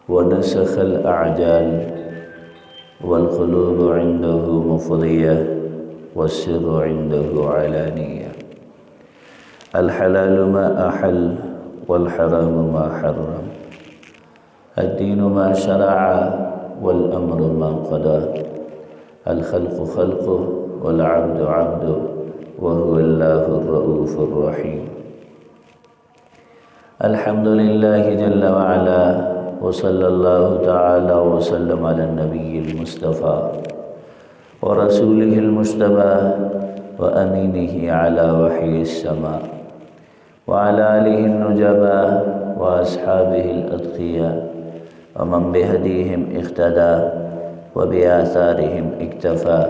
ونسخ الأعجال والقلوب عنده مفضية والسر عنده علانية. الحلال ما أحل والحرام ما حرم، الدين ما شرع والأمر ما قضى، الخلق خلقه والعبد عبده وهو الله الرؤوف الرحيم. الحمد لله جل وعلا، وصلى الله تعالى وسلم على النبي المصطفى ورسوله المجتبى وأمينه على وحي السماء وعلى آله النجباء وأصحابه الأتقياء ومن بهديهم اقتدى وبآثارهم اكتفى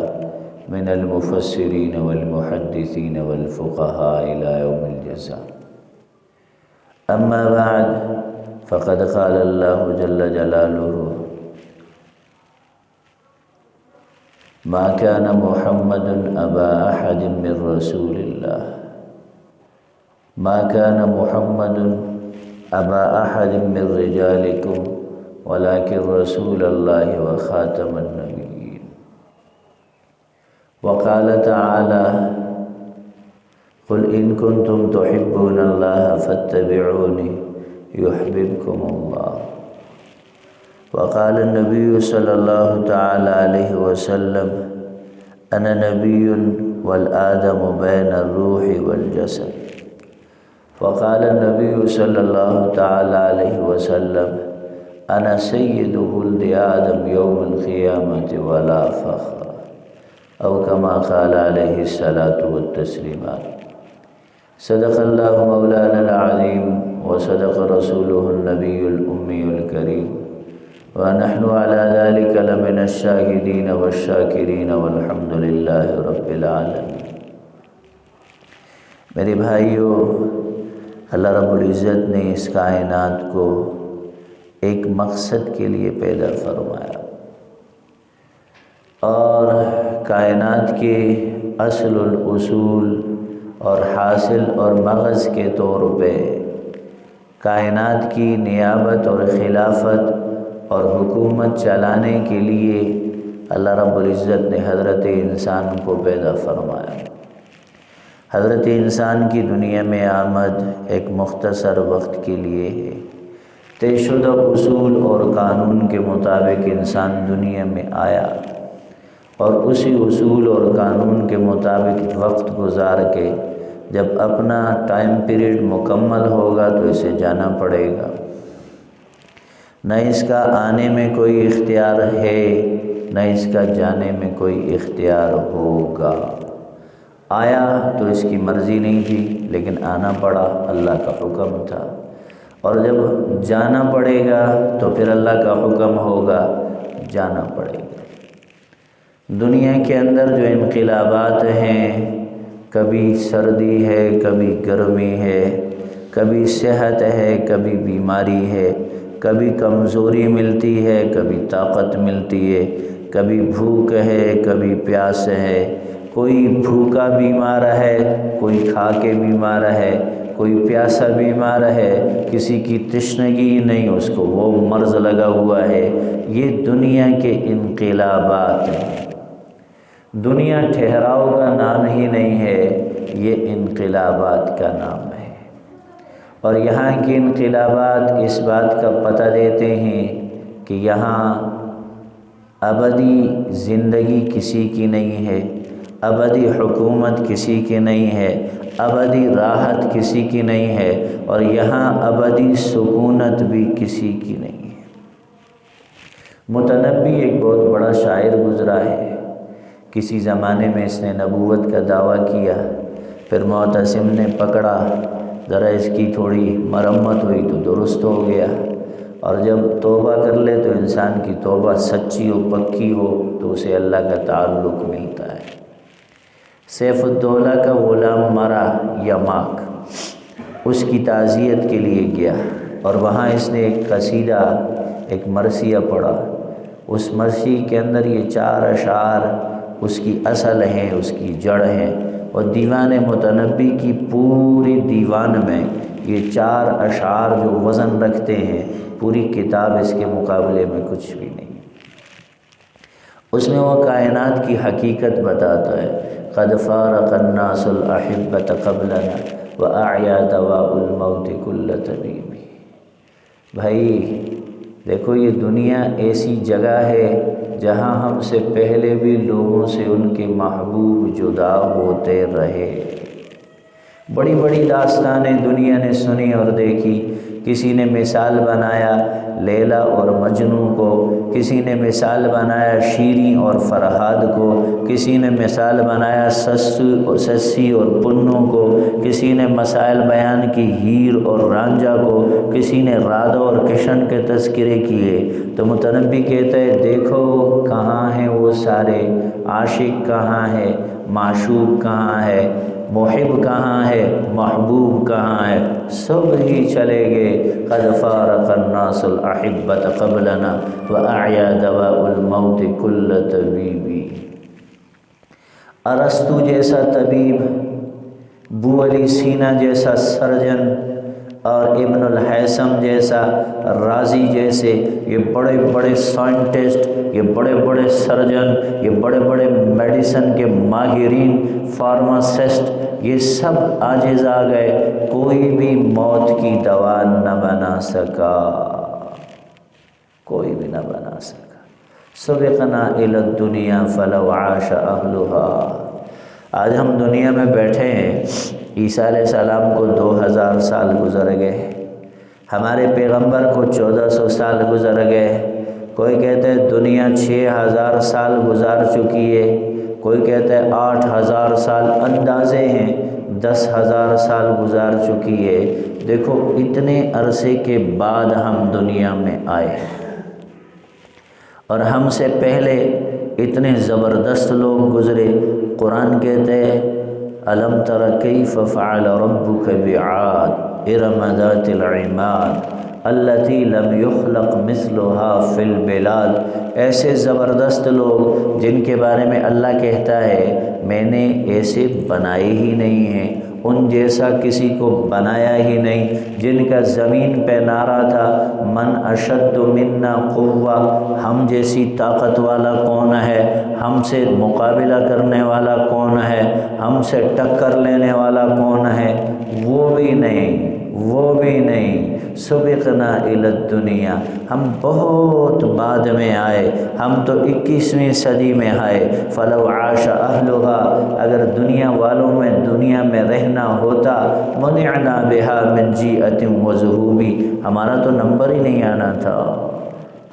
من المفسرين والمحدثين والفقهاء إلى يوم الجزاء. أما بعد، فقد قال الله جل جلاله: ما كان محمد أبا أحد من رسول الله، ما كان محمد أبا أحد من رجالكم ولكن رسول الله وخاتم النبيين. وقال تعالى: قل إن كنتم تحبون الله فاتبعوني يحببكم الله. وقال النبي صلى الله تعالى عليه وسلم: أنا نبي والآدم بين الروح والجسد. وقال النبي صلى الله تعالى عليه وسلم: أنا سيد ولد آدم يوم القيامة ولا فخر، أو كما قال عليه الصلاة والتسليمات. صدق الله مولانا العظيم وصدق رسوله النبي الأمي الكريم، ونحن على ذلك لمن الشاهدين والشاکرین والحمد للہ رب العالمین. میرے بھائیو، اللہ رب العزت نے اس کائنات کو ایک مقصد کے لیے پیدا فرمایا، اور کائنات کے اصل الاصول اور حاصل اور مغز کے طور پہ کائنات کی نیابت اور خلافت اور حکومت چلانے کے لیے اللہ رب العزت نے حضرت انسان کو پیدا فرمایا. حضرت انسان کی دنیا میں آمد ایک مختصر وقت کے لیے ہے. طے شدہ اصول اور قانون کے مطابق انسان دنیا میں آیا، اور اسی اصول اور قانون کے مطابق وقت گزار کے جب اپنا ٹائم پیریڈ مکمل ہوگا تو اسے جانا پڑے گا. نہ اس کا آنے میں کوئی اختیار ہے، نہ اس کا جانے میں کوئی اختیار ہوگا. آیا تو اس کی مرضی نہیں تھی، لیکن آنا پڑا، اللہ کا حکم تھا. اور جب جانا پڑے گا تو پھر اللہ کا حکم ہوگا، جانا پڑے گا. دنیا کے اندر جو انقلابات ہیں، کبھی سردی ہے، کبھی گرمی ہے، کبھی صحت ہے، کبھی بیماری ہے، کبھی کمزوری ملتی ہے، کبھی طاقت ملتی ہے، کبھی بھوک ہے، کبھی پیاس ہے. کوئی بھوکا بیمار ہے، کوئی کھا کے بیمار ہے، کوئی پیاسا بیمار ہے، کسی کی تشنگی نہیں، اس کو وہ مرض لگا ہوا ہے. یہ دنیا کے انقلابات ہیں. دنیا ٹھہراؤ کا نام ہی نہیں ہے، یہ انقلابات کا نام ہے. اور یہاں کے انقلابات اس بات کا پتہ دیتے ہیں کہ یہاں ابدی زندگی کسی کی نہیں ہے، ابدی حکومت کسی کی نہیں ہے، ابدی راحت کسی کی نہیں ہے، اور یہاں ابدی سکونت بھی کسی کی نہیں ہے. متنبی ایک بہت بڑا شاعر گزرا ہے. کسی زمانے میں اس نے نبوت کا دعویٰ کیا، پھر معتصم نے پکڑا، ذرا اس کی تھوڑی مرمت ہوئی تو درست ہو گیا. اور جب توبہ کر لے تو انسان کی توبہ سچی و پکی ہو تو اسے اللہ کا تعلق ملتا ہے. سیف الدولہ کا غلام مرا یماک، اس کی تعزیت کے لیے گیا، اور وہاں اس نے ایک قصیدہ، ایک مرثیہ پڑھا. اس مرثی کے اندر یہ 4 اشعار اس کی اصل ہیں، اس کی جڑ ہیں. اور دیوان متنبی کی پوری دیوان میں یہ 4 اشعار جو وزن رکھتے ہیں، پوری کتاب اس کے مقابلے میں کچھ بھی نہیں۔ اس میں وہ کائنات کی حقیقت بتاتا ہے، قد فارق الناس الاحبۃ قبلنا واعیا دواء الموت کل طبیب۔ بھائی دیکھو یہ دنیا ایسی جگہ ہے جہاں ہم سے پہلے بھی لوگوں سے ان کے محبوب جدا ہوتے رہے۔ بڑی بڑی داستانیں دنیا نے سنی اور دیکھی۔ کسی نے مثال بنایا لیلا اور مجنوں کو، کسی نے مثال بنایا شیریں اور فرہاد کو، کسی نے مثال بنایا سسی اور پنوں کو، کسی نے مسائل بیان کی ہیر اور رانجھا کو، کسی نے رادھا اور کشن کے تذکرے کیے۔ تو متنبی کہتا ہے دیکھو کہاں ہیں وہ سارے، عاشق کہاں ہے، معشوق کہاں ہے، محب کہاں ہے، محبوب کہاں ہے، سب ہی چلے گئے۔ قد فارق الناس الاحبۃ قبلنا واعیا دواء الموت کل طبیب۔ ارسطو جیسا طبیب، بو علی سینا جیسا سرجن اور ابن الہیثم جیسا رازی جیسے یہ بڑے بڑے سائنٹسٹ، یہ بڑے بڑے سرجن، یہ بڑے بڑے میڈیسن کے ماہرین، فارماسسٹ، یہ سب عاجز آ گئے، کوئی بھی موت کی دوا نہ بنا سکا، کوئی بھی نہ بنا سکا۔ سبقنا الی الدنیا فلو عاش اہلها۔ آج ہم دنیا میں بیٹھے ہیں، عیسیٰ علیہ السلام کو 2000 سال گزر گئے، ہمارے پیغمبر کو 1400 سال گزر گئے، کوئی کہتا ہے دنیا 6000 سال گزار چکی ہے، کوئی کہتا ہے 8000 سال، اندازے ہیں 10,000 سال گزار چکی ہے۔ دیکھو اتنے عرصے کے بعد ہم دنیا میں آئے اور ہم سے پہلے اتنے زبردست لوگ گزرے۔ قرآن کہتے ہیں الم تر کیف فعل ربک بعاد ارم ذات العماد التی لم یخلق مثلها فی البلاد۔ ایسے زبردست لوگ جن کے بارے میں اللہ کہتا ہے میں نے ایسے بنائے ہی نہیں ہیں، ان جیسا کسی کو بنایا ہی نہیں، جن کا زمین پہ نعرہ تھا من اشد منا قوہ، ہم جیسی طاقت والا کون ہے، ہم سے مقابلہ کرنے والا کون ہے، ہم سے ٹکر لینے والا کون ہے، وہ بھی نہیں، وہ بھی نہیں۔ سبقنا الی الدنیا، ہم بہت بعد میں آئے، ہم تو 21ویں صدی میں آئے۔ فلو عاش اہلها، اگر دنیا والوں میں دنیا میں رہنا ہوتا، منعنا بها من جیئۃ وذہوب، ہمارا تو نمبر ہی نہیں آنا تھا،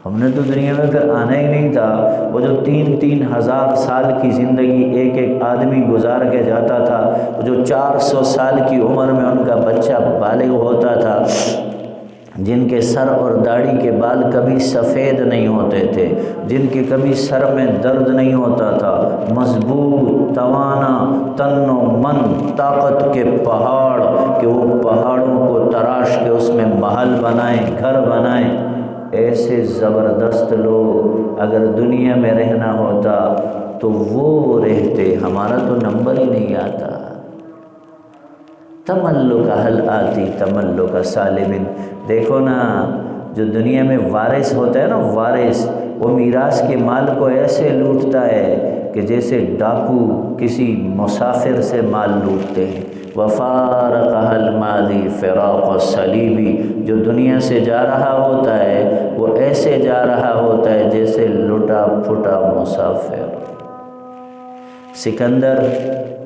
ہم نے تو دنیا میں پھر آنا ہی نہیں تھا۔ وہ جو 3,000 سال کی زندگی ایک ایک آدمی گزار کے جاتا تھا، جو 400 سال کی عمر میں ان کا بچہ بالغ ہوتا تھا، جن کے سر اور داڑھی کے بال کبھی سفید نہیں ہوتے تھے، جن کے کبھی سر میں درد نہیں ہوتا تھا، مضبوط، توانا، تن و من، طاقت کے پہاڑ، کہ وہ پہاڑوں کو تراش کے اس میں محل بنائیں، گھر بنائیں، ایسے زبردست لوگ اگر دنیا میں رہنا ہوتا تو وہ رہتے، ہمارا تو نمبر ہی نہیں آتا۔ تملک حل آتی تملک سالم، دیکھو نا جو دنیا میں وارث ہوتا ہے نا، وارث، وہ میراث کے مال کو ایسے لوٹتا ہے کہ جیسے ڈاکو کسی مسافر سے مال لوٹتے ہیں۔ وفارقها الماضی فراق الصلیبی، جو دنیا سے جا رہا ہوتا ہے وہ ایسے جا رہا ہوتا ہے جیسے لٹا پھٹا مسافر۔ سکندر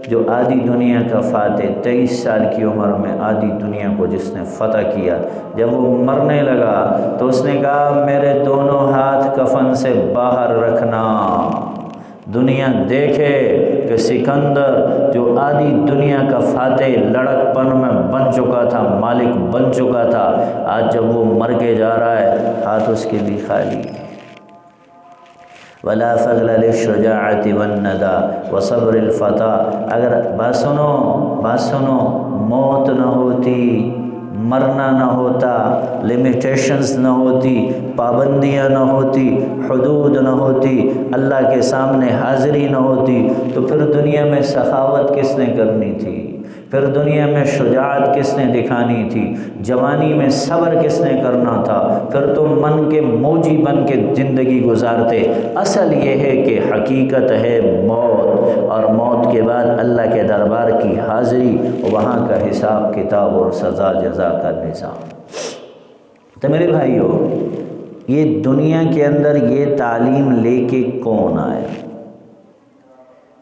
جو آدھی دنیا کا فاتح، 23 سال کی عمر میں آدھی دنیا کو جس نے فتح کیا، جب وہ مرنے لگا تو اس نے کہا میرے دونوں ہاتھ کفن سے باہر رکھنا، دنیا دیکھے کہ سکندر جو آدھی دنیا کا فاتح لڑک پن میں بن چکا تھا، مالک بن چکا تھا، آج جب وہ مر کے جا رہا ہے ہاتھ اس کے بھی خالی۔ ولا فضل للشجاعۃ والندى وصبر الفتى، اگر بات سنو، موت نہ ہوتی، مرنا نہ ہوتا، لمیٹیشنز نہ ہوتی، پابندیاں نہ ہوتی، حدود نہ ہوتی، اللہ کے سامنے حاضری نہ ہوتی، تو پھر دنیا میں سخاوت کس نے کرنی تھی؟ پھر دنیا میں شجاعت کس نے دکھانی تھی، جوانی میں صبر کس نے کرنا تھا، پھر تم من کے موجی بن کے زندگی گزارتے۔ اصل یہ ہے کہ حقیقت ہے موت، اور موت کے بعد اللہ کے دربار کی حاضری، وہاں کا حساب کتاب اور سزا جزا کا نظام۔ تو میرے بھائیو، یہ دنیا کے اندر یہ تعلیم لے کے کون آیا؟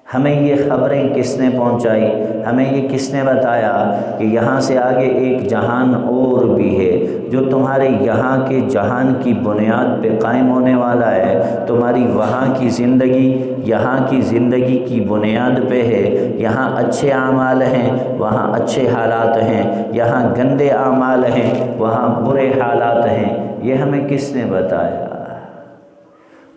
ہمیں یہ خبریں کس نے پہنچائی؟ ہمیں یہ کس نے بتایا کہ یہاں سے آگے ایک جہان اور بھی ہے جو تمہارے یہاں کے جہان کی بنیاد پہ قائم ہونے والا ہے؟ تمہاری وہاں کی زندگی یہاں کی زندگی کی بنیاد پہ ہے۔ یہاں اچھے اعمال ہیں، وہاں اچھے حالات ہیں، یہاں گندے اعمال ہیں، وہاں برے حالات ہیں۔ یہ ہمیں کس نے بتایا؟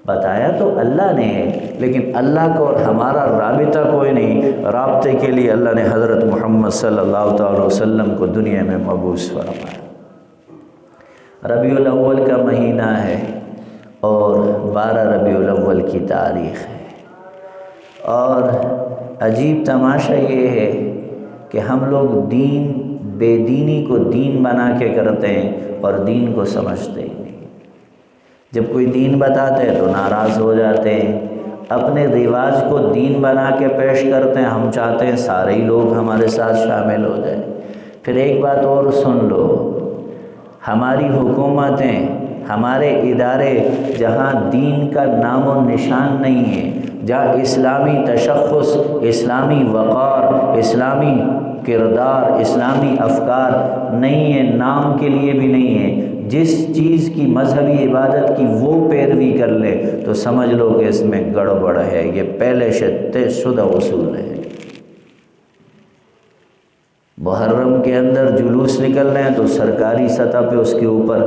بتایا تو اللہ نے ہے، لیکن اللہ کو اور ہمارا رابطہ کوئی نہیں۔ رابطے کے لیے اللہ نے حضرت محمد صلی اللہ تعالی وسلم کو دنیا میں مبعوث فرمایا۔ ربیع الاول کا مہینہ ہے اور 12 ربیع الاول کی تاریخ ہے، اور عجیب تماشا یہ ہے کہ ہم لوگ بے دینی کو دین بنا کے کرتے ہیں اور دین کو سمجھتے ہیں۔ جب کوئی دین بتاتے ہیں تو ناراض ہو جاتے ہیں، اپنے رواج کو دین بنا کے پیش کرتے ہیں۔ ہم چاہتے ہیں سارے ہی لوگ ہمارے ساتھ شامل ہو جائیں۔ پھر ایک بات اور سن لو، ہماری حکومتیں، ہمارے ادارے جہاں دین کا نام و نشان نہیں ہے، جہاں اسلامی تشخص، اسلامی وقار، اسلامی کردار، اسلامی افکار نہیں ہے، نام کے لیے بھی نہیں ہے، جس چیز کی مذہبی عبادت کی وہ پیروی کر لے تو سمجھ لو کہ اس میں گڑبڑ ہے۔ یہ پہلے سے طے شدہ اصول ہے۔ محرم کے اندر جلوس نکل رہے ہیں تو سرکاری سطح پہ اس کے اوپر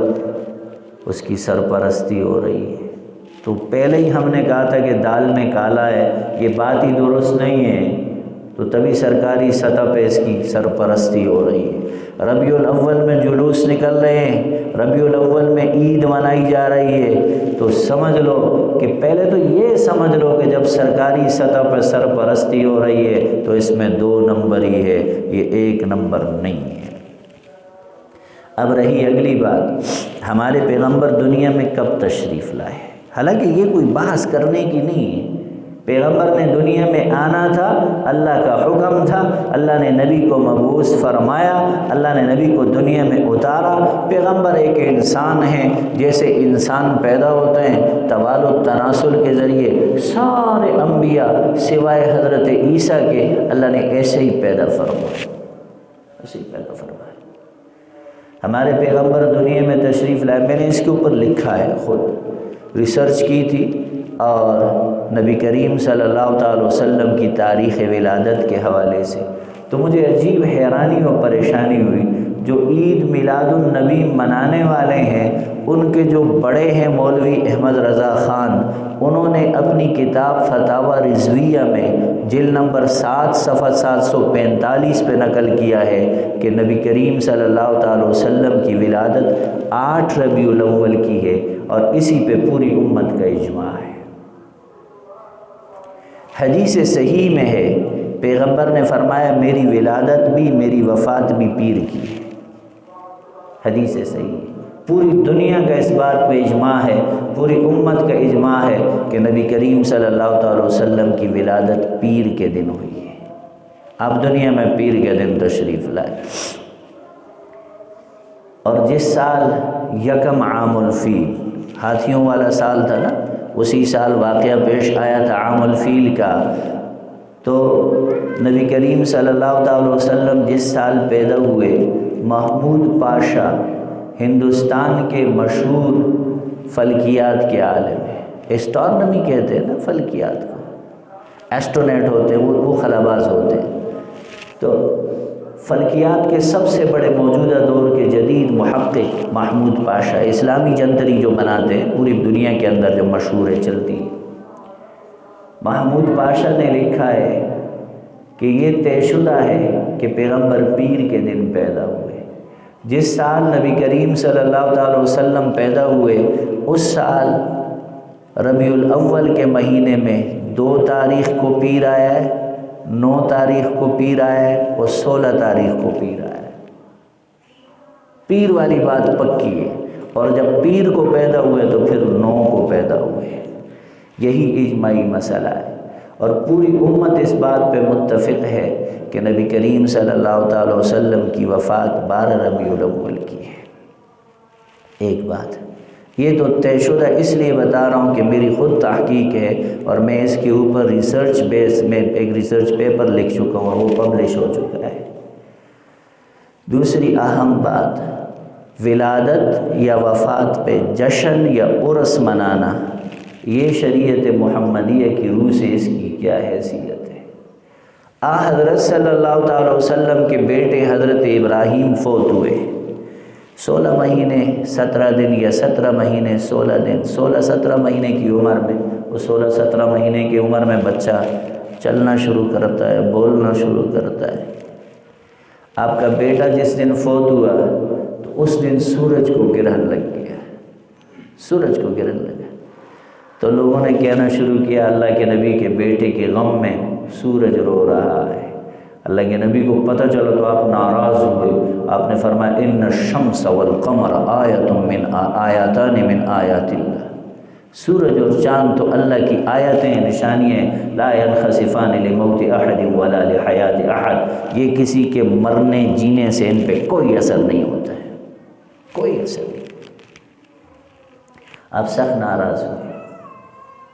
اس کی سرپرستی ہو رہی ہے، تو پہلے ہی ہم نے کہا تھا کہ دال میں کالا ہے، یہ بات ہی درست نہیں ہے، تو تبھی سرکاری سطح پہ اس کی سرپرستی ہو رہی ہے۔ ربیع الاول میں جلوس نکل رہے ہیں، ربیع الاول میں عید منائی جا رہی ہے، تو سمجھ لو کہ پہلے تو یہ سمجھ لو کہ جب سرکاری سطح پر سرپرستی ہو رہی ہے تو اس میں 2 نمبر ہی ہے، یہ 1 نمبر نہیں ہے۔ اب رہی اگلی بات، ہمارے پیغمبر دنیا میں کب تشریف لائے؟ حالانکہ یہ کوئی بحث کرنے کی نہیں ہے۔ پیغمبر نے دنیا میں آنا تھا، اللہ کا حکم تھا، اللہ نے نبی کو مبعوث فرمایا، اللہ نے نبی کو دنیا میں اتارا۔ پیغمبر ایک انسان ہیں، جیسے انسان پیدا ہوتے ہیں توالد تناسل کے ذریعے، سارے انبیاء سوائے حضرت عیسیٰ کے اللہ نے ایسے ہی پیدا فرمایا، ایسے ہی پیدا فرمایا۔ ہمارے پیغمبر دنیا میں تشریف لائے، میں نے اس کے اوپر لکھا ہے، خود ریسرچ کی تھی، اور نبی کریم صلی اللہ تعالی وسلم کی تاریخ ولادت کے حوالے سے تو مجھے عجیب حیرانی اور پریشانی ہوئی۔ جو عید میلاد النبی منانے والے ہیں، ان کے جو بڑے ہیں مولوی احمد رضا خان، انہوں نے اپنی کتاب فتاوی رضویہ میں جلد نمبر 7 صفحہ 745 پہ نقل کیا ہے کہ نبی کریم صلی اللہ تعالی وسلم کی ولادت 8 ربیع الاول کی ہے، اور اسی پہ پوری امت کا اجماع ہے۔ حدیث صحیح میں ہے، پیغمبر نے فرمایا میری ولادت بھی میری وفات بھی پیر کی ہے۔ حدیث صحیح، پوری دنیا کا اس بات پہ اجماع ہے، پوری امت کا اجماع ہے کہ نبی کریم صلی اللہ تعالی وسلم کی ولادت پیر کے دن ہوئی ہے۔ آپ دنیا میں پیر کے دن تشریف لائے، اور جس سال یکم عام الفیل، ہاتھیوں والا سال تھا نا، اسی سال واقعہ پیش آیا تھا عام الفیل کا، تو نبی کریم صلی اللہ تعالی وسلم جس سال پیدا ہوئے، محمود پاشا ہندوستان کے مشہور فلکیات کے عالم ہیں، ایسٹرونومی کہتے ہیں نا فلکیات کو، ایسٹرونیٹ ہوتے ہیں وہ خلاباز ہوتے ہیں، تو فلکیات کے سب سے بڑے موجودہ دور کے جدید محقق محمود پاشا، اسلامی جنتری جو بناتے ہیں پوری دنیا کے اندر جو مشہور ہے چلتی ہے، محمود پاشا نے لکھا ہے کہ یہ طے شدہ ہے کہ پیغمبر پیر کے دن پیدا ہوئے۔ جس سال نبی کریم صلی اللہ تعالی وسلم پیدا ہوئے، اس سال ربیع الاول کے مہینے میں 2 تاریخ کو پیر آیا ہے، 9 تاریخ کو پیر آئے وہ 16 تاریخ کو پیر آئے، پیر والی بات پکی ہے، اور جب پیر کو پیدا ہوئے تو پھر 9 کو پیدا ہوئے، یہی اجماعی مسئلہ ہے، اور پوری امت اس بات پہ متفق ہے کہ نبی کریم صلی اللہ تعالی وسلم کی وفات 12 ربیع الاول کی ہے۔ ایک بات یہ تو طے شدہ اس لیے بتا رہا ہوں کہ میری خود تحقیق ہے، اور میں اس کے اوپر ریسرچ بیس میں ایک ریسرچ پیپر لکھ چکا ہوں اور وہ پبلش ہو چکا ہے۔ دوسری اہم بات، ولادت یا وفات پہ جشن یا عرس منانا، یہ شریعت محمدیہ کی روح سے اس کی کیا حیثیت ہے؟ حضرت صلی اللہ تعالی وسلم کے بیٹے حضرت ابراہیم فوت ہوئے، 16 مہینے 17 دن یا 17 مہینے 16 دن، 16-17 مہینے کی عمر میں، وہ 16-17 مہینے کی عمر میں بچہ چلنا شروع کرتا ہے، بولنا شروع کرتا ہے۔ آپ کا بیٹا جس دن فوت ہوا تو اس دن سورج کو گرہن لگ گیا، سورج کو گرہن لگا، تو لوگوں نے کہنا شروع کیا اللہ کے نبی کے بیٹے کے غم میں سورج رو رہا ہے۔ اللہ کے نبی کو پتہ چلا تو آپ ناراض ہوئے، آپ نے فرمایا ان الشمس والقمر آیاتان من آیات اللہ، سورج اور چاند تو اللہ کی آیتیں، نشانیاں، لا ينخسفان لموت احد ولا لحیات احد، یہ کسی کے مرنے جینے سے ان پہ کوئی اثر نہیں ہوتا ہے، کوئی اثر نہیں۔ آپ سخت ناراض ہوئے۔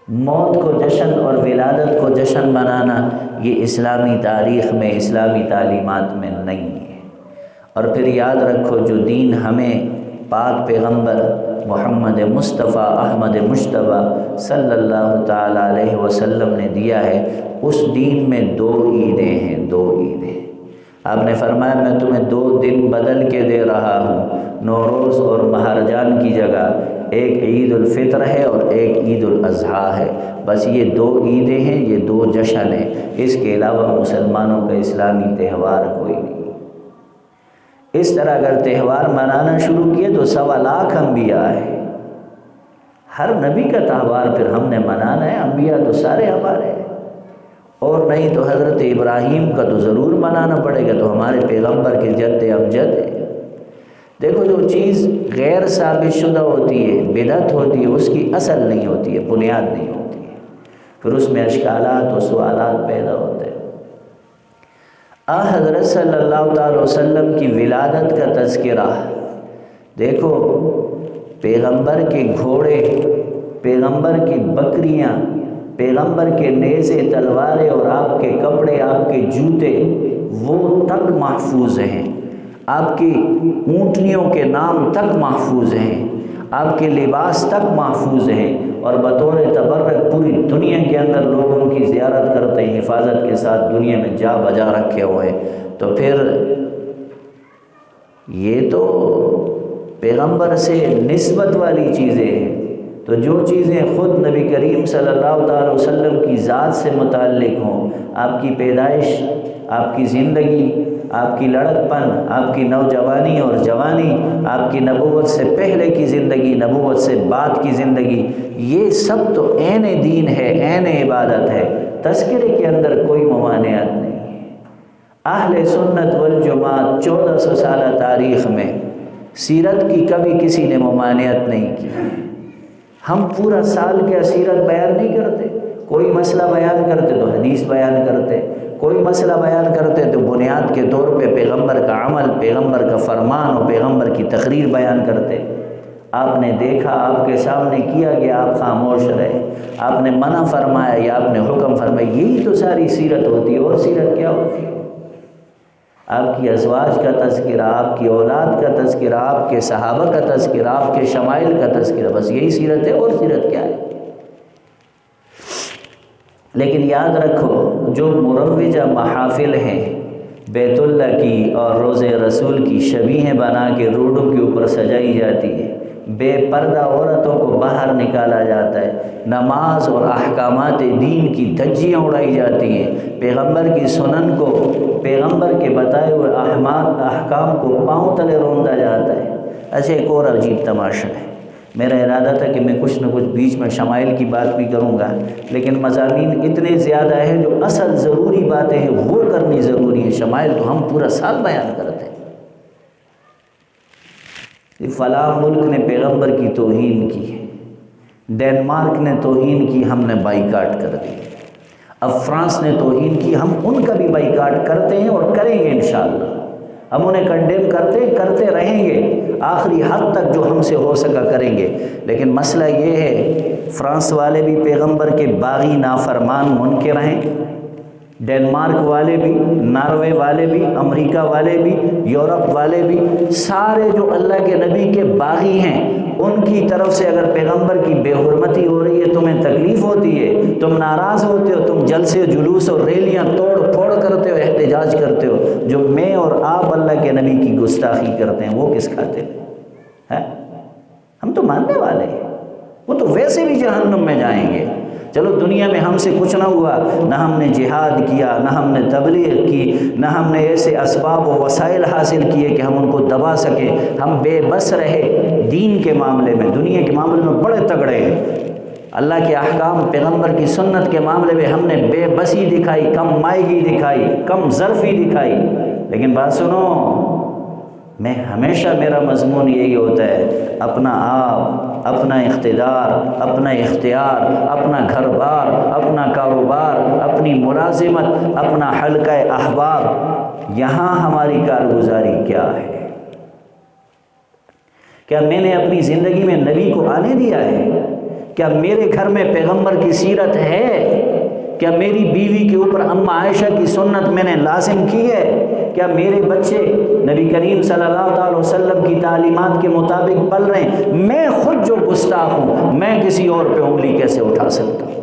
موت کو جشن اور ولادت کو جشن منانا یہ اسلامی تاریخ میں، اسلامی تعلیمات میں نہیں ہے۔ اور پھر یاد رکھو جو دین ہمیں پاک پیغمبر محمد مصطفیٰ احمد مجتبیٰ صلی اللہ تعالیٰ علیہ وسلم نے دیا ہے، اس دین میں 2 عیدیں ہیں، 2 عیدیں۔ آپ نے فرمایا میں تمہیں 2 دن بدل کے دے رہا ہوں، نوروز اور مہرجان کی جگہ ایک عید الفطر ہے اور ایک عید الاضحیٰ ہے، بس یہ 2 عیدیں ہیں، یہ 2 جشن ہیں، اس کے علاوہ مسلمانوں کا اسلامی تہوار کوئی نہیں۔ اس طرح اگر تہوار منانا شروع کیے تو 1.25 لاکھ انبیاء ہیں، ہر نبی کا تہوار پھر ہم نے منانا ہے، انبیاء تو سارے ہمارے ہیں، اور نہیں تو حضرت ابراہیم کا تو ضرور منانا پڑے گا، تو ہمارے پیغمبر کے جد امجد ہے۔ دیکھو جو چیز غیر ثابت شدہ ہوتی ہے، بدعت ہوتی ہے، اس کی اصل نہیں ہوتی ہے، بنیاد نہیں ہوتی ہے، پھر اس میں اشکالات و سوالات پیدا ہوتے ہیں۔ حضرت صلی اللہ تعالی وسلم کی ولادت کا تذکرہ، دیکھو پیغمبر کے گھوڑے، پیغمبر کی بکریاں، پیغمبر کے نیزے تلواریں اور آپ کے کپڑے، آپ کے جوتے، وہ تک محفوظ ہیں، آپ کی اونٹنیوں کے نام تک محفوظ ہیں، آپ کے لباس تک محفوظ ہیں، اور بطور تبرک پوری دنیا کے اندر لوگ ان کی زیارت کرتے ہیں، حفاظت کے ساتھ دنیا میں جا بجا رکھے ہوئے ہیں۔ تو پھر یہ تو پیغمبر سے نسبت والی چیزیں ہیں، تو جو چیزیں خود نبی کریم صلی اللہ تعالی وسلم کی ذات سے متعلق ہوں، آپ کی پیدائش، آپ کی زندگی، آپ کی لڑکپن، آپ کی نوجوانی اور جوانی، آپ کی نبوت سے پہلے کی زندگی، نبوت سے بعد کی زندگی، یہ سب تو عین دین ہے، عین عبادت ہے، تذکرے کے اندر کوئی ممانعت نہیں ہے۔ اہل سنت والجماعت 1400 سالہ تاریخ میں سیرت کی کبھی کسی نے ممانعت نہیں کی۔ ہم پورا سال کیا سیرت بیان نہیں کرتے؟ کوئی مسئلہ بیان کرتے تو حدیث بیان کرتے، کوئی مسئلہ بیان کرتے تو بنیاد کے طور پہ پیغمبر کا عمل، پیغمبر کا فرمان اور پیغمبر کی تقریر بیان کرتے۔ آپ نے دیکھا، آپ کے سامنے کیا گیا، آپ خاموش رہے، آپ نے منع فرمایا یا آپ نے حکم فرمایا، یہی تو ساری سیرت ہوتی ہے، اور سیرت کیا ہوتی ہے؟ آپ کی ازواج کا تذکرہ، آپ کی اولاد کا تذکرہ، آپ کے صحابہ کا تذکرہ، آپ کے شمائل کا تذکرہ، بس یہی سیرت ہے، اور سیرت کیا ہے؟ لیکن یاد رکھو جو مروجہ محافل ہیں، بیت اللہ کی اور روضہ رسول کی شبیہیں بنا کے روڈوں کے اوپر سجائی جاتی ہے، بے پردہ عورتوں کو باہر نکالا جاتا ہے، نماز اور احکامات دین کی دھجیاں اڑائی جاتی ہیں، پیغمبر کی سنن کو، پیغمبر کے بتائے ہوئے احکام کو پاؤں تلے روندا جاتا ہے۔ ایسے ایک اور عجیب تماشا ہے، میرا ارادہ تھا کہ میں کچھ نہ کچھ بیچ میں شمائل کی بات بھی کروں گا، لیکن مضامین اتنے زیادہ ہیں جو اصل ضروری باتیں ہیں وہ کرنی ضروری ہے، شمائل تو ہم پورا سال بیان کرتے ہیں۔ فلاں ملک نے پیغمبر کی توہین کی، ڈنمارک نے توہین کی، ہم نے بائیکاٹ کر دی۔ اب فرانس نے توہین کی، ہم ان کا بھی بائیکاٹ کرتے ہیں اور کریں گے انشاءاللہ۔ ہم انہیں کنڈیم کرتے رہیں گے، آخری حد تک جو ہم سے ہو سکا کریں گے۔ لیکن مسئلہ یہ ہے فرانس والے بھی پیغمبر کے باغی نافرمان منکر ہیں، ڈنمارک والے بھی، ناروے والے بھی، امریکہ والے بھی، یورپ والے بھی، سارے جو اللہ کے نبی کے باغی ہیں ان کی طرف سے اگر پیغمبر کی بے حرمتی ہو رہی ہے، تمہیں تکلیف ہوتی ہے، تم ناراض ہوتے ہو، تم جلسے جلوس اور ریلیاں توڑ پھوڑ کرتے ہو، احتجاج کرتے ہو، جو میں اور آپ اللہ کے نبی کی گستاخی کرتے ہیں وہ کس کھاتے ہیں؟ ہم تو ماننے والے ہیں، وہ تو ویسے بھی جہنم میں جائیں گے۔ چلو دنیا میں ہم سے کچھ نہ ہوا، نہ ہم نے جہاد کیا، نہ ہم نے تبلیغ کی، نہ ہم نے ایسے اسباب و وسائل حاصل کیے کہ ہم ان کو دبا سکیں، ہم بے بس رہے دین کے معاملے میں، دنیا کے معاملے میں بڑے تگڑے ہیں، اللہ کے احکام پیغمبر کی سنت کے معاملے میں ہم نے بے بسی دکھائی، کم مائگی دکھائی، کم ظرفی دکھائی۔ لیکن بات سنو، میں ہمیشہ میرا مضمون یہی ہوتا ہے، اپنا آپ، اپنا اقتدار، اپنا اختیار، اپنا گھر بار، اپنا کاروبار، اپنی ملازمت، اپنا حلقہ احباب، یہاں ہماری کارگزاری کیا ہے؟ کیا میں نے اپنی زندگی میں نبی کو آنے دیا ہے؟ کیا میرے گھر میں پیغمبر کی سیرت ہے؟ کیا میری بیوی کے اوپر اماں عائشہ کی سنت میں نے لازم کی ہے؟ کیا میرے بچے نبی کریم صلی اللہ علیہ وسلم کی تعلیمات کے مطابق پل رہے ہیں؟ میں خود جو گستاخ ہوں، میں کسی اور پہ انگلی کیسے اٹھا سکتا ہوں؟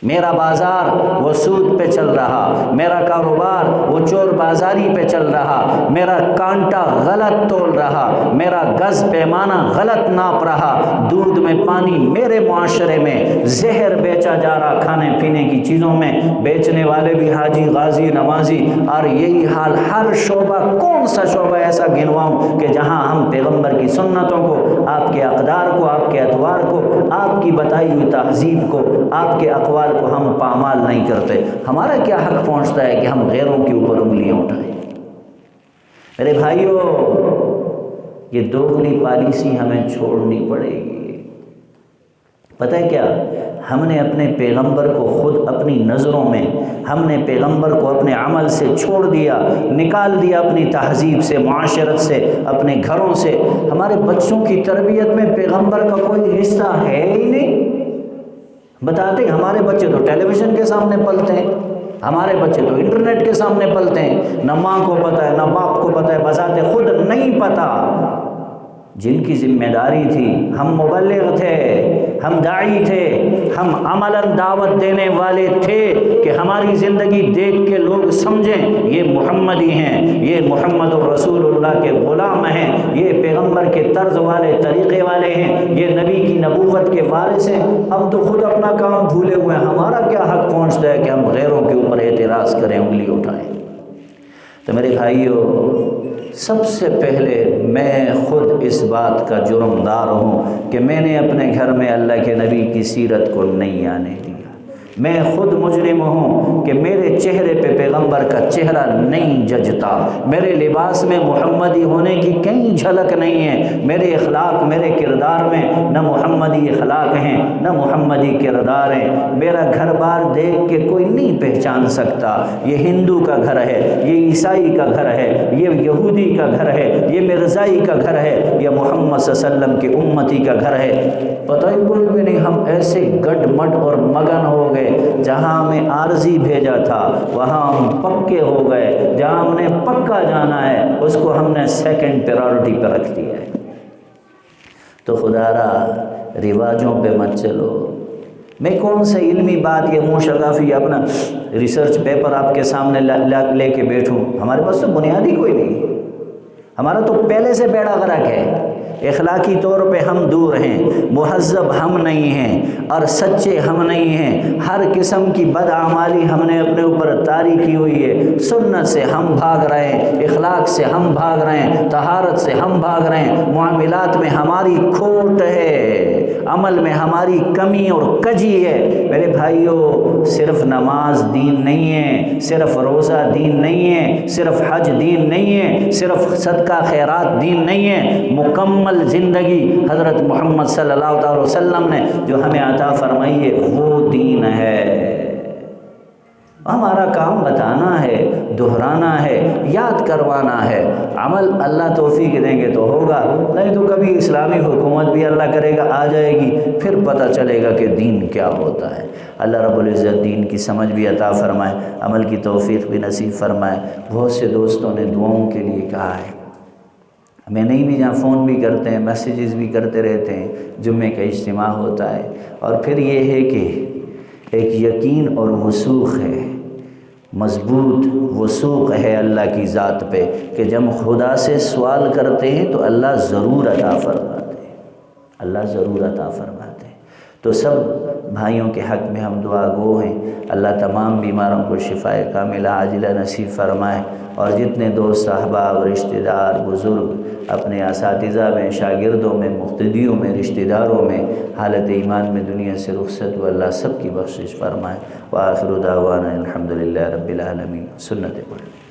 میرا بازار وہ سود پہ چل رہا، میرا کاروبار وہ چور بازاری پہ چل رہا، میرا کانٹا غلط تول رہا، میرا گز پیمانہ غلط ناپ رہا، دودھ میں پانی میرے معاشرے میں زہر بیچا جا رہا، کھانے پینے کی چیزوں میں بیچنے والے بھی حاجی غازی نمازی، اور یہی حال ہر شعبہ، کون سا شعبہ ایسا گنواؤں کہ جہاں ہم پیغمبر کی سنتوں کو، آپ کے اقدار کو، آپ کے اطوار کو، آپ کی بتائی ہوئی تہذیب کو، آپ کے اقوال کو ہم پامال نہیں کرتے؟ ہمارا کیا حق پہنچتا ہے کہ ہم غیروں کے اوپر انگلیاں اٹھائیں؟ میرے بھائیوں، یہ دوغلی پالیسی ہمیں چھوڑنی پڑے گی۔ پتہ ہے کیا، ہم نے اپنے پیغمبر کو خود اپنی نظروں میں، ہم نے پیغمبر کو اپنے عمل سے چھوڑ دیا، نکال دیا اپنی تہذیب سے، معاشرت سے، اپنے گھروں سے۔ ہمارے بچوں کی تربیت میں پیغمبر کا کوئی حصہ ہے ہی نہیں۔ بتاتے ہیں ہمارے بچے تو ٹیلی ویژن کے سامنے پلتے ہیں، ہمارے بچے تو انٹرنیٹ کے سامنے پلتے ہیں، نہ ماں کو پتہ ہے، نہ باپ کو پتہ ہے، بذات خود نہیں پتہ۔ جن کی ذمہ داری تھی، ہم مبلغ تھے، ہم داعی تھے، ہم عملاً دعوت دینے والے تھے کہ ہماری زندگی دیکھ کے لوگ سمجھیں یہ محمدی ہیں، یہ محمد رسول اللہ کے غلام ہیں، یہ پیغمبر کے طرز والے، طریقے والے ہیں، یہ نبی کی نبوت کے وارث ہیں۔ ہم تو خود اپنا کام بھولے ہوئے ہیں، ہمارا کیا حق پہنچتا ہے کہ ہم غیروں کے اوپر اعتراض کریں، انگلی اٹھائیں؟ تو میرے بھائیوں، سب سے پہلے میں خود اس بات کا جرمدار ہوں کہ میں نے اپنے گھر میں اللہ کے نبی کی سیرت کو نہیں آنے دیا۔ میں خود مجرم ہوں کہ میرے چہرے پہ پیغمبر کا چہرہ نہیں جچتا، میرے لباس میں محمدی ہونے کی کہیں جھلک نہیں ہے، میرے اخلاق، میرے کردار میں نہ محمدی اخلاق ہیں، نہ محمدی کردار ہیں۔ میرا گھر بار دیکھ کے کوئی نہیں پہچان سکتا یہ ہندو کا گھر ہے، یہ عیسائی کا گھر ہے، یہ یہودی کا گھر ہے، یہ مرزائی کا گھر ہے، یا محمد صلی اللہ علیہ وسلم کی امتی کا گھر ہے۔ پتہ ہی کوئی بھی نہیں، ہم ایسے گڈ مڈ اور مگن ہو گئے، جہاں ہمیں عارضی بھیجا تھا وہاں ہم پکے ہو گئے، جہاں ہم نے پکا جانا ہے اس کو ہم نے سیکنڈ پریورٹی پہ رکھ دیا ہے۔ تو خدا را رواجوں پہ مت چلو۔ میں کون سے علمی بات یا منہ شگافی اپنا ریسرچ پیپر آپ کے سامنے لے کے بیٹھوں؟ ہمارے پاس تو بنیادی کوئی نہیں۔ ہمارا تو پہلے سے بیڑا غرق ہے، اخلاقی طور پہ ہم دور ہیں، مہذب ہم نہیں ہیں اور سچے ہم نہیں ہیں، ہر قسم کی بدعمالی ہم نے اپنے اوپر طاری کی ہوئی ہے، سنت سے ہم بھاگ رہے ہیں، اخلاق سے ہم بھاگ رہے ہیں، طہارت سے ہم بھاگ رہے ہیں، معاملات میں ہماری کھوٹ ہے، عمل میں ہماری کمی اور کجی ہے۔ میرے بھائیوں، صرف نماز دین نہیں ہے، صرف روزہ دین نہیں ہے، صرف حج دین نہیں ہے، صرف صدقہ خیرات دین نہیں ہے، مکمل زندگی حضرت محمد صلی اللہ علیہ وسلم نے جو ہمیں عطا فرمائی ہے وہ دین ہے۔ ہمارا کام بتانا ہے، دہرانا ہے، یاد کروانا ہے۔ عمل اللہ توفیق دیں گے تو ہوگا، نہیں تو کبھی اسلامی حکومت بھی اللہ کرے گا آ جائے گی، پھر پتہ چلے گا کہ دین کیا ہوتا ہے۔ اللہ رب العزت دین کی سمجھ بھی عطا فرمائے، عمل کی توفیق بھی نصیب فرمائے۔ بہت سے دوستوں نے دعاؤں کے لیے کہا ہے، میں نہیں بھی جہاں فون بھی کرتے ہیں، میسیجز بھی کرتے رہتے ہیں، جمعے کا اجتماع ہوتا ہے، اور پھر یہ ہے کہ ایک یقین اور وثوق ہے، مضبوط وثوق ہے اللہ کی ذات پہ کہ جب خدا سے سوال کرتے ہیں تو اللہ ضرور عطا فرماتے ہیں، اللہ ضرور عطا فرماتے ہیں۔ تو سب بھائیوں کے حق میں ہم دعا گو ہیں، اللہ تمام بیماروں کو شفائے کاملہ عاجلہ نصیب فرمائے، اور جتنے دوست احباب رشتہ دار بزرگ اپنے اساتذہ میں، شاگردوں میں، مقتدیوں میں، رشتہ داروں میں حالت ایمان میں دنیا سے رخصت ہوئے، اللہ سب کی بخشش فرمائے۔ وآخر دعوانا الحمدللہ رب العالمین۔ سنت پڑھیں۔